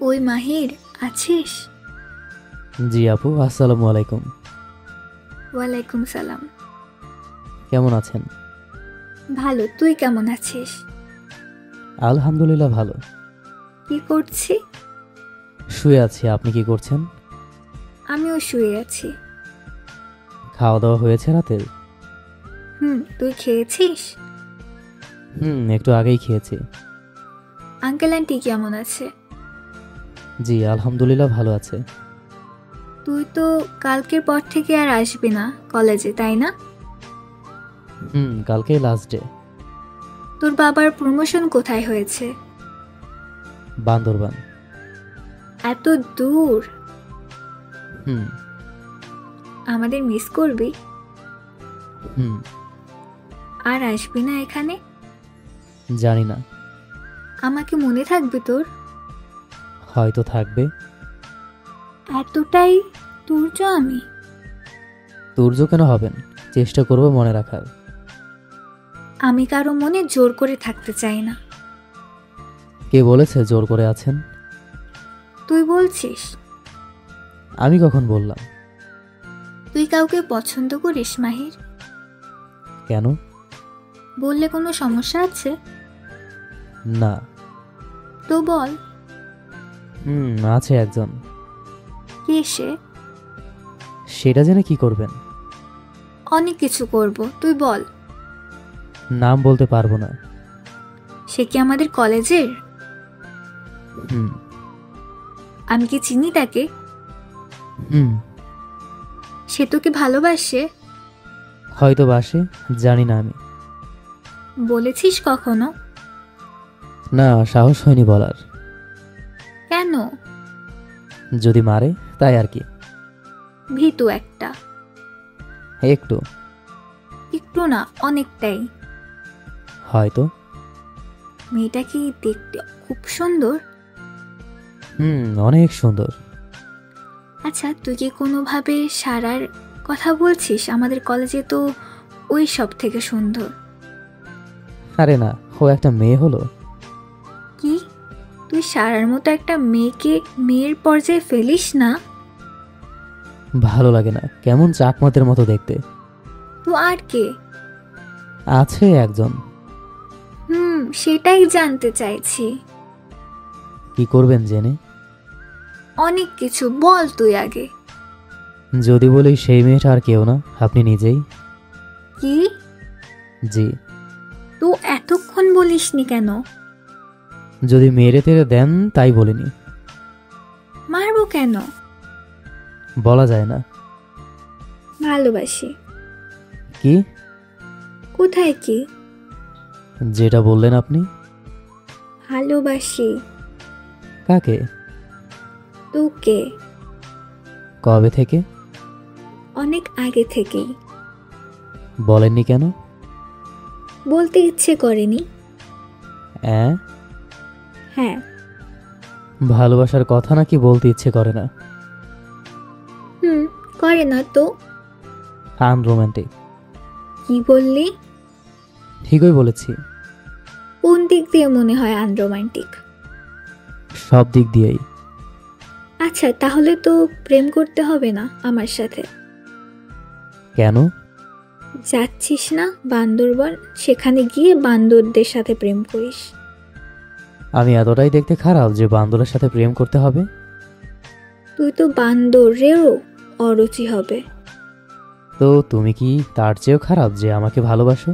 ওই মাহির, আছিস? জি আপু, আসসালামু আলাইকুম। ওয়ালাইকুম সালাম। কেমন আছেন? ভালো, তুই কেমন আছিস? আলহামদুলিল্লাহ ভালো। কি করছি? শুয়ে আছি। আপনি কি করছেন? আমিও শুয়ে আছি। খাওয়া দাওয়া হয়েছে রাতের? তুই খেয়েছিস? একটু আগেই খেয়েছি। আঙ্কেল আন্টি কেমন আছে? জি আলহামদুলিল্লাহ ভালো আছে। তুই তো কালকের পর থেকে আর আসবি না কলেজে, তাই না? কালকেই লাস্ট ডে। তোর বাবার প্রমোশন কোথায় হয়েছে? বান্দরবান। এত দূর? হুম আমাদের মিস করবি? হুম আর আসবি না এখানে? জানি না, আমাকে মনে থাকবে তোর? হয়তো থাকবে। এতটাই তুর্য আমি? তুর্য কেন হবেন, চেষ্টা করব মনে রাখার। আমি কারো মনে জোর করে থাকতে চাই না। কে বলেছে জোর করে আছেন? তুই বলছিস? আমি কখন বললাম? তুই কাউকে পছন্দ করিস মাহির? কেন? বললে কোনো সমস্যা আছে? না। তো বল। আছে একজন। কে সে? সেটা জেনে কি করবেন? অনেক কিছু করব, তুই বল। নাম বলতে পারবো না। সে কি আমাদের কলেজের? হুম আমি কি চিনি তাকে? হুম সে তোকে ভালোবাসে? হয়তো বাসে, জানি না আমি। বলেছিস কখনো? না, সাহস হয়নি বলার। কেন? যদি মারে তাই আর কি। ভীতু একটা। একটু। একটু না, অনেকটাই। হয়তো। মেয়েটা কি দেখতে খুব সুন্দর? অনেক সুন্দর। আচ্ছা, তুই কি কোনোভাবে সারার কথা বলছিস? আমাদের কলেজে তো ওই সব থেকে সুন্দর। আরে না, ও একটা মেয়ে হলো। কি? তুই সারার মতো একটা মেয়েকে মেয়ের পর্যায়ে ফেলিস না? ভালো লাগে না, কেমন চাকমাতের মতো দেখতে। তো আর কে? আছে একজন। সেটাই জানতে চাইছি। কি করবেন জেনে? অনেক কিছু, বল তুই আগে। যদি বলি সেই মেয়েটা আর কেউ না, আপনি নিজেই। কি? জি। তো এতক্ষণ বলিসনি কেন? যদি মেরে তেরে দেন তাই বলিনি। মারবো কেন? বলা যায় না। ভালোবাসি। কি? কোথায় কি? যেটা বললেন আপনি। ভালোবাসি। কাকে? তোকে। কবে থেকে? অনেক আগে থেকেই। বলেননি কেন? বলতে ইচ্ছে করেনি। হ্যাঁ। ভালোবাসার কথা নাকি বলতে ইচ্ছে করে না? করে না তো। আনরোম্যান্টিক। কি বললি? ঠিকই বলেছি। কোন দিক দিয়ে মনে হয় আনরোমান্টিক? সব দিক দিয়েই। আচ্ছা, তাহলে তো প্রেম করতে হবে না আমার সাথে। কেন? যাচ্ছিস না বান্দরবান, সেখানে গিয়ে বান্দরদের সাথে প্রেম করিস। আমি এতটাই দেখতে খারাপ যে বান্দরের সাথে প্রেম করতে হবে? তুই তো বান্দরেও অরুচি হবে। তো তুমি কি তার চেয়েও খারাপ যে আমাকে ভালোবাসো?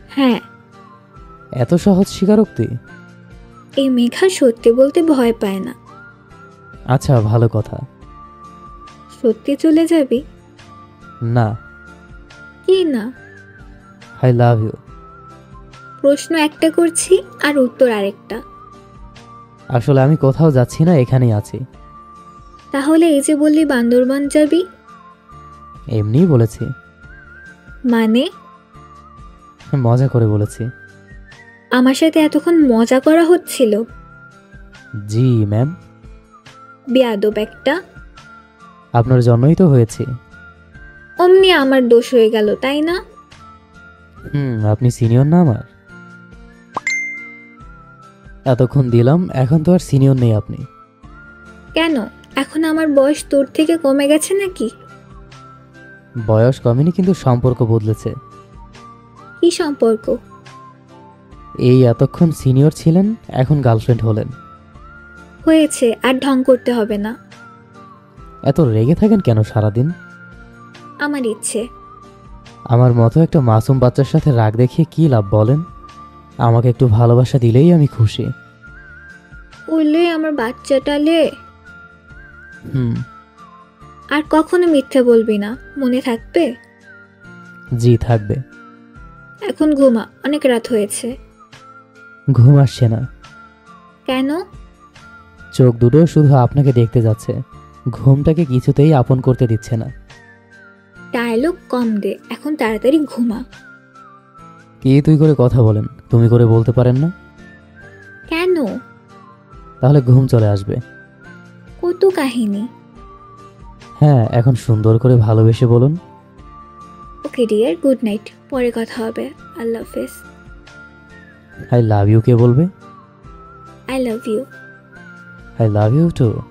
হ্যাঁ। এত সহজ স্বীকারোক্তি? এই মেঘা সত্যি বলতে ভয় পায় না। আচ্ছা, ভালো কথা। সত্যি চলে যাবি? না। কি না? I love you. প্রশ্ন একটা করছি আর উত্তর আরেকটা। আসলে আমি কোথাও যাচ্ছি না, এখানেই আছি। তাহলে এই যে বললি বান্দরবান যাবি? এমনিই বলেছি। মানে? মজা করে বলেছি। আমার সাথে এতক্ষণ মজা করা হচ্ছিল? জি ম্যাম। বেয়াদব একটা। আপনার জন্যই তো হয়েছে। অমনি আমার দোষ হয়ে গেল, তাই না? আপনি সিনিয়র না আমার? এতক্ষণ দিলাম, এখন তো আর সিনিয়র নেই আপনি। কেন? এখন আমার বয়স তোর থেকে কমে গেছে নাকি? বয়স কমেনি, কিন্তু সম্পর্ক বদলেছে। কি সম্পর্ক? এই এতক্ষণ সিনিয়র ছিলেন, এখন গার্লফ্রেন্ড হলেন। হয়েছে, আর ঢং করতে হবে না। এত রেগে থাকেন কেন সারাদিন? আমার ইচ্ছে। আমার মতো একটা মাসুম বাচ্চার সাথে রাগ দেখিয়ে কি লাভ বলেন? আমাকে একটু ভালোবাসা দিলেই আমি খুশি। ওলে আমার বাচ্চাটালে। হুম। আর কখনো মিথ্যে বলবি না, মনে থাকবে? জি থাকবে। এখন ঘুমা, অনেক রাত হয়েছে। ঘুম আসছে না। কেন? চোখ দুটো শুধু আপনাকে দেখতে যাচ্ছে, ঘুমটাকে কিছুতেই আপন করতে দিচ্ছে না। ডায়লগ কম দে, এখন তাড়াতাড়ি ঘুমা। কি তুই করে কথা বলেন, তুমি করে বলতে পারেন না? কেন? তাহলে ঘুম চলে আসবে। কত কাহিনী। হ্যাঁ, এখন সুন্দর করে ভালোবেসে বলুন। ওকে ডিয়ার, গুড নাইট, পরে কথা হবে। আল্লাহ হাফেজ। আই লাভ ইউ কে বলবে? I love you. I love you two.